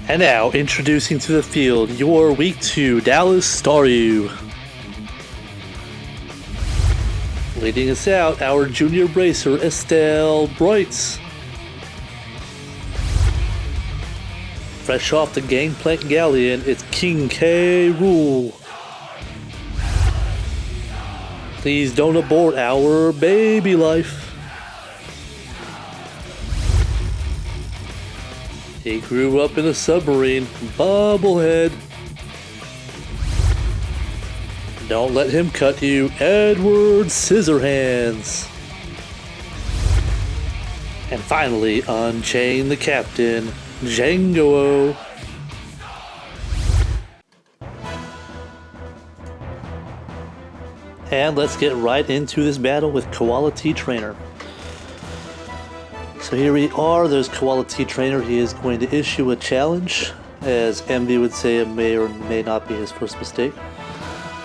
And now, introducing to the field, your Week 2 Dallas Staryu. Leading us out, our junior bracer, Estelle Brights. Fresh off the Gangplank Galleon, it's King K. Rool. Please don't abort our baby life. He grew up in a submarine, Bubblehead. Don't let him cut you, Edward Scissorhands. And finally, unchain the captain, Kommo-o. And let's get right into this battle with Koala T Trainer. So here we are, there's Koala T Trainer. He is going to issue a challenge. As MV would say, it may or may not be his first mistake.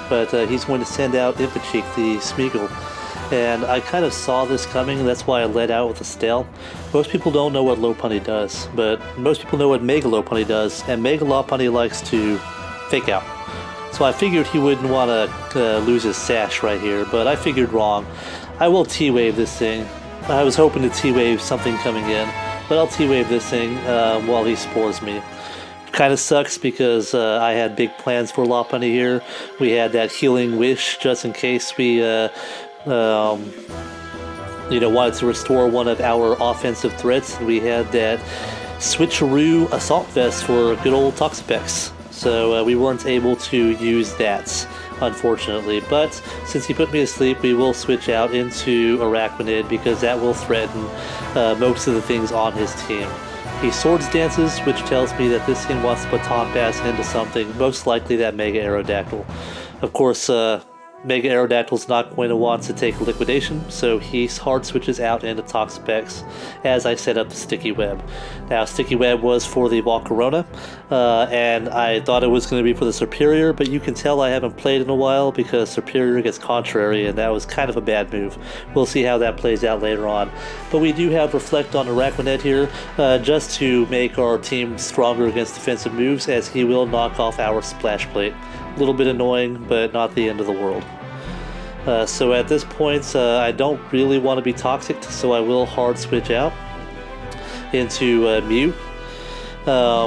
But he's going to send out Impicheek, the Smeagol. And I kind of saw this coming, and that's why I led out with the Stale. Most people don't know what Lopunny does, but most people know what Mega Lopunny does, and Mega Lopunny likes to fake out. So I figured he wouldn't want to lose his sash right here, but I figured wrong. I will T-Wave this thing. I was hoping to T-Wave something coming in, but I'll T-Wave this thing while he spores me. Kind of sucks because I had big plans for Lopunny here. We had that Healing Wish just in case we wanted to restore one of our offensive threats. We had that Switcheroo Assault Vest for good old Toxapex. So we weren't able to use that, unfortunately. But since he put me asleep, we will switch out into Arachnid because that will threaten most of the things on his team. He Swords Dances, which tells me that this thing wants to baton pass into something, most likely that Mega Aerodactyl. Of course, Mega Aerodactyl's not going to want to take Liquidation, so he hard switches out into Toxapex as I set up the Sticky Web. Now, Sticky Web was for the Volcarona, and I thought it was going to be for the Superior, but you can tell I haven't played in a while because Superior gets Contrary, and that was kind of a bad move. We'll see how that plays out later on. But we do have Reflect on Arachnid here, just to make our team stronger against defensive moves, as he will knock off our Splash Plate. A little bit annoying, but not the end of the world. So at this point, I don't really want to be toxic, so I will hard switch out into Mew,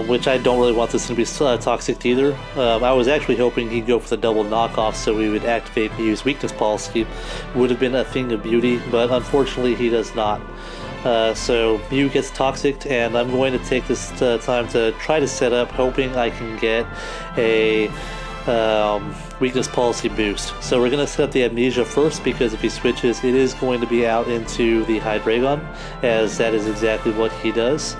which I don't really want this to be toxic either. I was actually hoping he'd go for the double knockoff so we would activate Mew's weakness policy. Would have been a thing of beauty, but unfortunately he does not. So Mew gets toxic, and I'm going to take this time to try to set up, hoping I can get a weakness policy boost. So we're going to set up the Amnesia first, because if he switches, it is going to be out into the Hydreigon, as that is exactly what he does.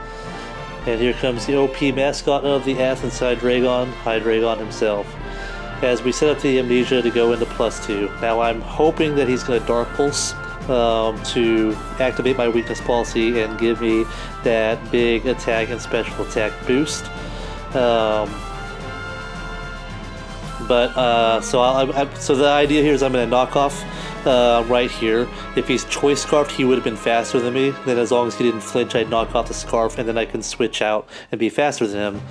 And here comes the OP mascot of the Athens Hydreigon, Hydreigon himself, as we set up the Amnesia to go into +2. Now I'm hoping that he's going to Dark Pulse to activate my weakness policy and give me that big attack and special attack boost. So the idea here is I'm going to knock off right here. If he's Choice Scarfed, he would have been faster than me. Then as long as he didn't flinch, I'd knock off the Scarf, and then I can switch out and be faster than him.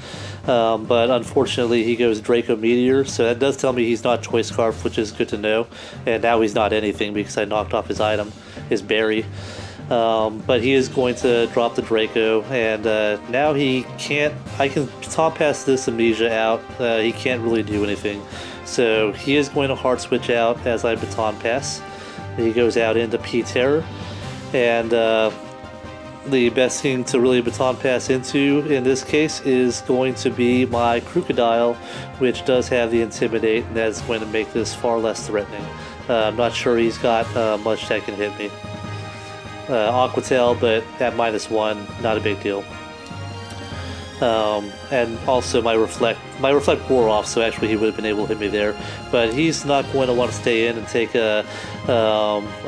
But unfortunately, he goes Draco Meteor, so that does tell me he's not Choice Scarf, which is good to know. And now he's not anything because I knocked off his item, his berry. But he is going to drop the Draco, and now he can't. I can top pass this Amnesia out. He can't really do anything, so he is going to hard switch out as I baton pass. He goes out into P-Terror, and the best thing to really baton pass into in this case is going to be my Crocodile, which does have the Intimidate, and that's going to make this far less threatening. I'm not sure he's got much that can hit me. Aquatail, but at -1, not a big deal. And also my reflect wore off, so actually he would have been able to hit me there. But he's not going to want to stay in and take a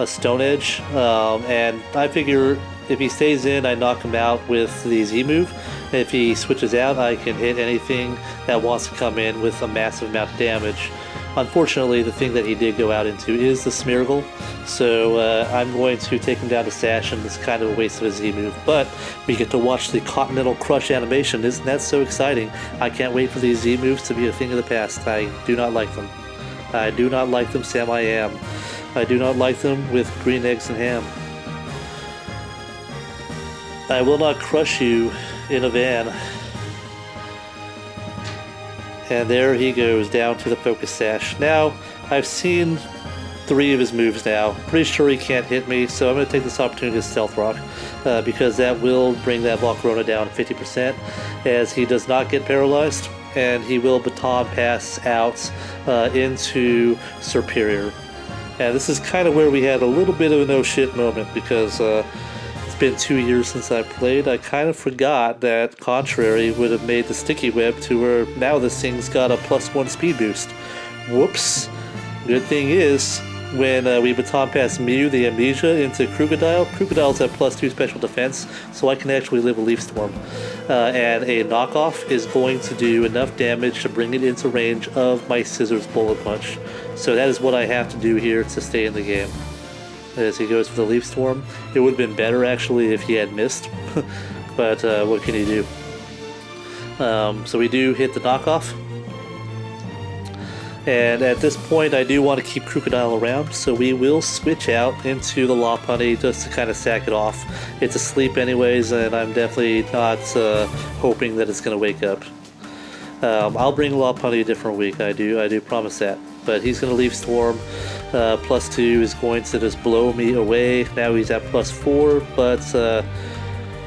Stone Edge. And I figure if he stays in, I knock him out with the Z move. If he switches out, I can hit anything that wants to come in with a massive amount of damage. Unfortunately, the thing that he did go out into is the Smeargle, so I'm going to take him down to Sash, and it's kind of a waste of a Z move, but we get to watch the Continental Crush animation. Isn't that so exciting? I can't wait for these Z moves to be a thing of the past. I do not like them. I do not like them, Sam I am. I do not like them with green eggs and ham. I will not crush you in a van. And there he goes, down to the Focus Sash. Now, I've seen 3 of his moves now. Pretty sure he can't hit me, so I'm going to take this opportunity to Stealth Rock, because that will bring that Volcarona down 50%, as he does not get paralyzed, and he will Baton Pass out into Superior. And this is kind of where we had a little bit of an oh shit moment, because it's been 2 years since I played. I kind of forgot that Contrary would have made the Sticky Web to where now this thing's got a +1 speed boost. Whoops. Good thing is, when we Baton Pass Mew the Amnesia into Krookodile, Krookodile's at +2 special defense, so I can actually live a Leaf Storm. And a knockoff is going to do enough damage to bring it into range of my Scissors Bullet Punch. So that is what I have to do here to stay in the game. As he goes for the Leaf Storm. It would have been better actually if he had missed, but what can you do? So we do hit the knockoff. And at this point, I do want to keep Krookodile around, so we will switch out into the Lopunny just to kind of sack it off. It's asleep anyways, and I'm definitely not hoping that it's going to wake up. I'll bring Lopunny a different week, I do promise that. But he's going to Leaf Storm. +2 is going to just blow me away. Now he's at +4, but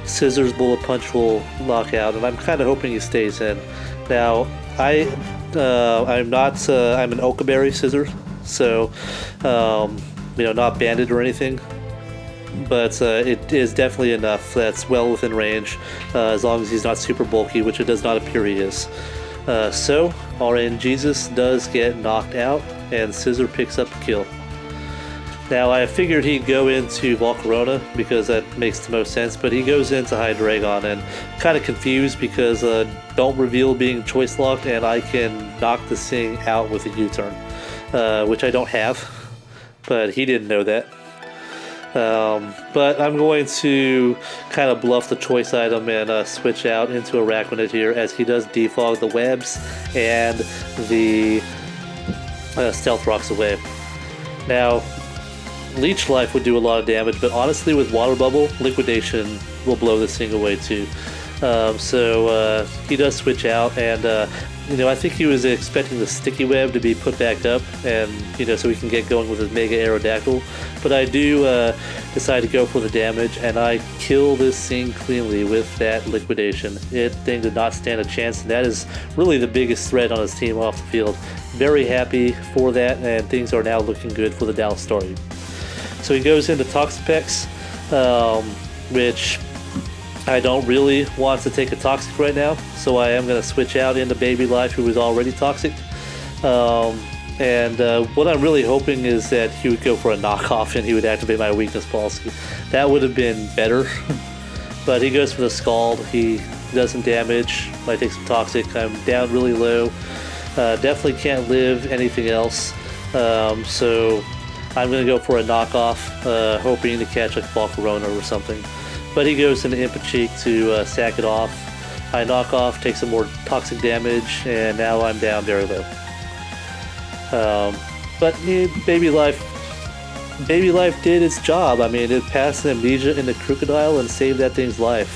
Scissors Bullet Punch will lock out, and I'm kind of hoping he stays in. Now, I'm an Okaberry Scissor, so not banded or anything, but it is definitely enough that's well within range, as long as he's not super bulky, which it does not appear he is. So RN Jesus does get knocked out, and Scissor picks up the kill. Now, I figured he'd go into Volcarona because that makes the most sense, but he goes into Hydreigon, and kind of confused because don't reveal being choice locked, and I can knock this thing out with a U-turn, which I don't have, but he didn't know that. But I'm going to kind of bluff the choice item and switch out into Arachnid here, as he does defog the webs and the Stealth Rocks away. Now, Leech Life would do a lot of damage, but honestly with Water Bubble, Liquidation will blow this thing away too. So he does switch out, and I think he was expecting the Sticky Web to be put back up, and so we can get going with his Mega Aerodactyl. But I do decide to go for the damage, and I kill this thing cleanly with that Liquidation. It thing did not stand a chance, and that is really the biggest threat on his team off the field. Very happy for that, and things are now looking good for the Dallas Staryu. So he goes into Toxapex, which I don't really want to take a Toxic right now, so I am going to switch out into Baby Life, who was already Toxic. And what I'm really hoping is that he would go for a knockoff and he would activate my weakness policy. That would have been better. But he goes for the Scald. He does some damage. I take some Toxic. I'm down really low. Definitely can't live anything else. So I'm going to go for a knockoff, hoping to catch like Volcarona or something. But he goes into Impa-Cheek to sack it off. I knock off, take some more toxic damage, and now I'm down very low. But Baby Life did its job. I mean, it passed an Amnesia into Krookodile and saved that thing's life.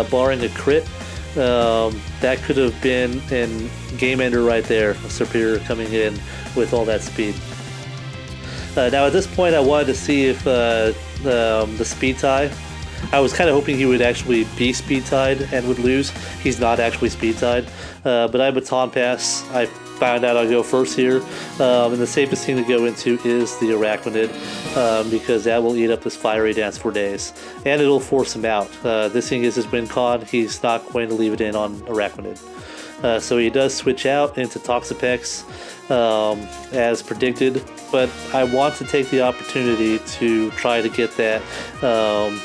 Barring a crit, that could have been a game ender right there. A Superior coming in with all that speed. Now at this point, I wanted to see if the speed tie. I was kind of hoping he would actually be speed tied and would lose. He's not actually speed tied, but I Baton Pass. I found out I'll go first here, and the safest thing to go into is the Arachnid, because that will eat up this Fiery Dance for days, and it'll force him out. This thing is his win con. He's not going to leave it in on Arachnid. So he does switch out into Toxapex, as predicted, but I want to take the opportunity to try to get that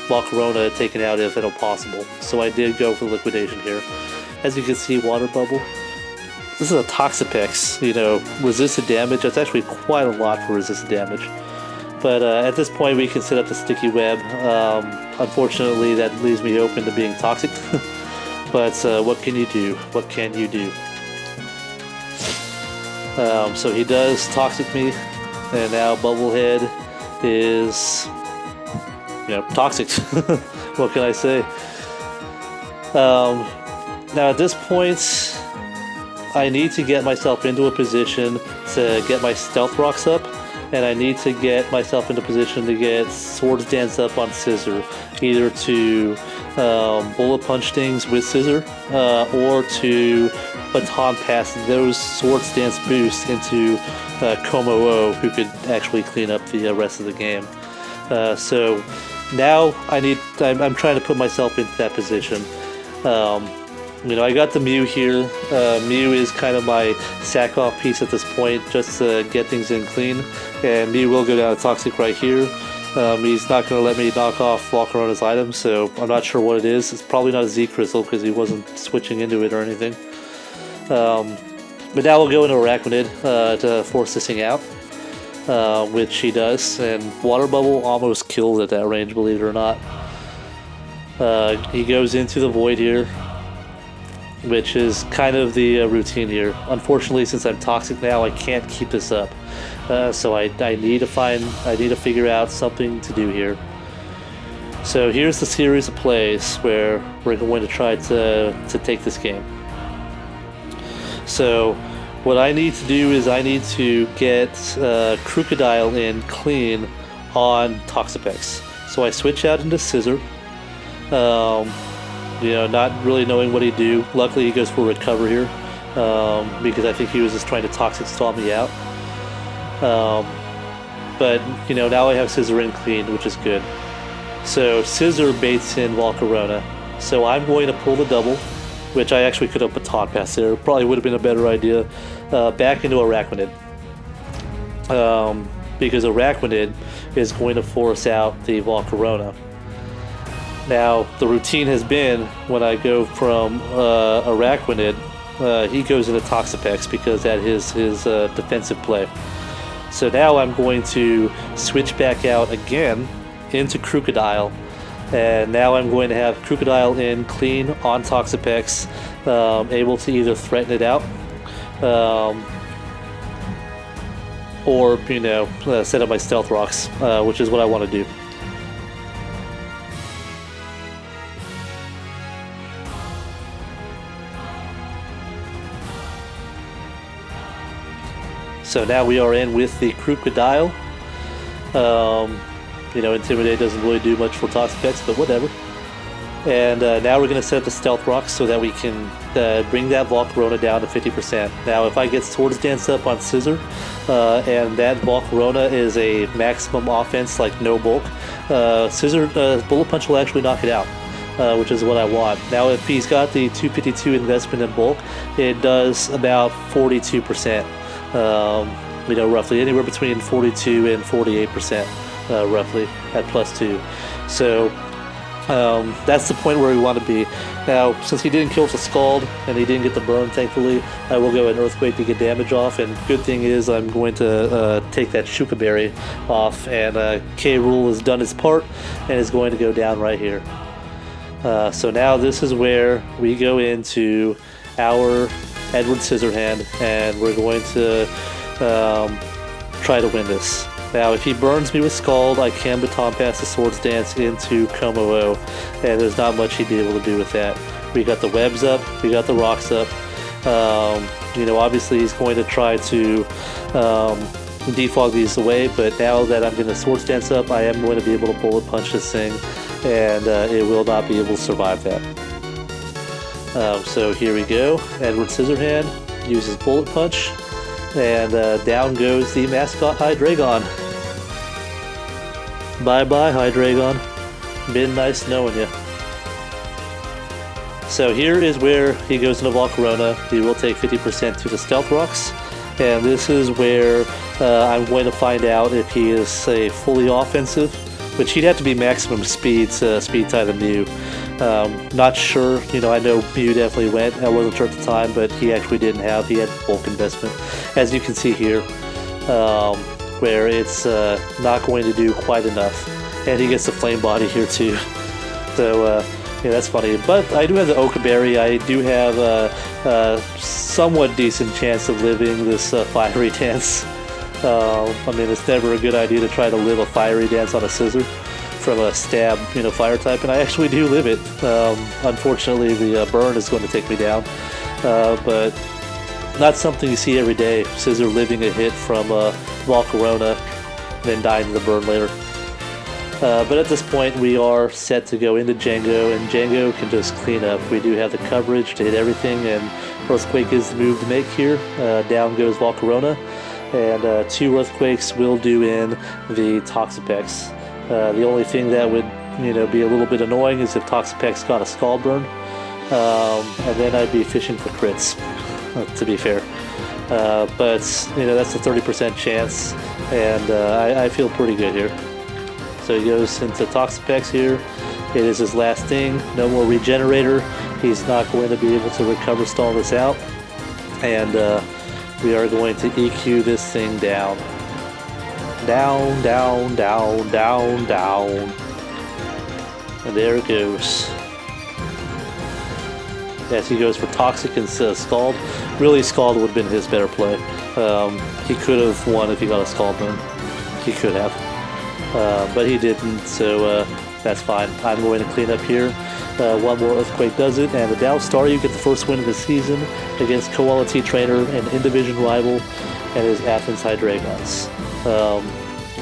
Volcarona taken out if at all possible. So I did go for Liquidation here. As you can see, Water Bubble. this is a Toxapex, you know, resisted damage. That's actually quite a lot for resisted damage. But at this point, we can set up the sticky web. Unfortunately, that leaves me open to being toxic. But what can you do? What can you do? So he does toxic me, and now Bubblehead is, you know, toxic. What can I say? Now at this point, I need to get myself into a position to get my stealth rocks up, and I need to get myself into position to get Swords Dance up on Scissor, either to bullet punch things with Scissor, or to baton pass those Swords Dance boosts into Kommo-o, who could actually clean up the rest of the game. So now I'm trying to put myself into that position. You know, I got the Mew here. Mew is kind of my sack-off piece at this point, just to get things in clean. And Mew will go down to Toxic right here. He's not going to let me knock off Volcarona's items, so I'm not sure what it is. It's probably not a Z Crystal because he wasn't switching into it or anything. But now we'll go into Arachnid to force this thing out, which he does. And Water Bubble almost kills at that range, believe it or not. He goes into the Void here, which is kind of the routine here. Unfortunately, since I'm toxic now, I can't keep this up. So I need to figure out something to do here. So here's the series of plays where we're going to try to take this game. So what I need to do is I need to get Crocodile in clean on Toxapex. So I switch out into Scissor. You know, not really knowing what he'd do. Luckily, he goes for Recover here, because I think he was just trying to Toxic stall me out. But, you know, now I have Scissor in clean, which is good. So Scissor baits in Volcarona. So I'm going to pull the double, which I actually could have baton pass there. Probably would have been a better idea. Back into Arachnid. Because Arachnid is going to force out the Volcarona. Now, the routine has been, when I go from Arachnid, he goes into Toxapex because that is his defensive play. So now I'm going to switch back out again into Crocodile, and now I'm going to have Crocodile in clean on Toxapex, able to either threaten it out, or, you know, set up my Stealth Rocks, which is what I want to do. So now we are in with the Crocodile. You know, Intimidate doesn't really do much for Toxapex, but whatever. And now we're going to set up the Stealth Rocks so that we can bring that Volcarona down to 50%. Now, if I get Swords Dance up on Scissor, and that Volcarona is a maximum offense, like no bulk, Scissor Bullet Punch will actually knock it out, which is what I want. Now, if he's got the 252 investment in bulk, it does about 42%. You know, roughly anywhere between 42 and 48%, roughly at +2. So that's the point where we want to be. Now, since he didn't kill with a Scald and he didn't get the burn, thankfully, I will go an Earthquake to get damage off. And good thing is I'm going to take that Shuka Berry off, and K-Rool has done its part and is going to go down right here. So now this is where we go into our Edward Scissorhand, and we're going to try to win this. Now, if he burns me with Scald, I can baton pass the Swords Dance into Kommo-o, and there's not much he'd be able to do with that. We got the webs up, we got the rocks up. You know, obviously he's going to try to defog these away, but now that I'm going to Swords Dance up, I am going to be able to bullet punch this thing, and it will not be able to survive that. So here we go. Edward Scissorhand uses Bullet Punch, and down goes the mascot Hydreigon. Bye-bye, Hydreigon. Been nice knowing you. So here is where he goes into Volcarona. He will take 50% to the Stealth Rocks, and this is where I'm going to find out if he is a fully offensive which he'd have to be maximum speed to speed tie the Mew. Not sure, I know Mew definitely went. I wasn't sure at the time, but he actually didn't have. He had bulk investment, as you can see here, where it's not going to do quite enough. And he gets the flame body here too. So, that's funny. But I do have the Okaberry. I do have a somewhat decent chance of living this fiery dance. I mean, it's never a good idea to try to live a fiery dance on a scissor from a stab, fire type, and I actually do live it. Unfortunately, the burn is going to take me down, but not something you see every day. Scissor living a hit from Volcarona, then dying to the burn later. But at this point, we are set to go into Django, and Django can just clean up. We do have the coverage to hit everything, and Earthquake is the move to make here. Down goes Volcarona, and 2 Earthquakes will do in the Toxapex. The only thing that would, be a little bit annoying is if Toxapex got a Scald Burn, and then I'd be fishing for crits, to be fair. But, that's a 30% chance, and I feel pretty good here. So he goes into Toxapex here. It is his last thing. No more Regenerator. He's not going to be able to recover stall this out. And we are going to EQ this thing down. Down, down, down, down, down. And there it goes. Yes, he goes for Toxic instead of Scald. Really, Scald would have been his better play. He could have won if he got a Scald Burn. He could have. But he didn't, so that's fine. I'm going to clean up here. One more Earthquake does it, and the Dallas Staryu get the first win of the season against Koala T Trainer, an in-division rival, and his Athens Hydreigons.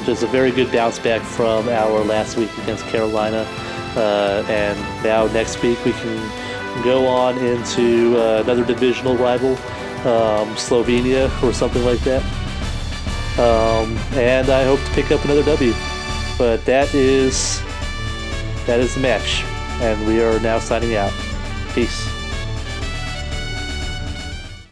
Just a very good bounce back from our last week against Carolina, and now next week we can go on into another divisional rival, Slovenia or something like that. And I hope to pick up another W. But that is the match, and we are now signing out. Peace.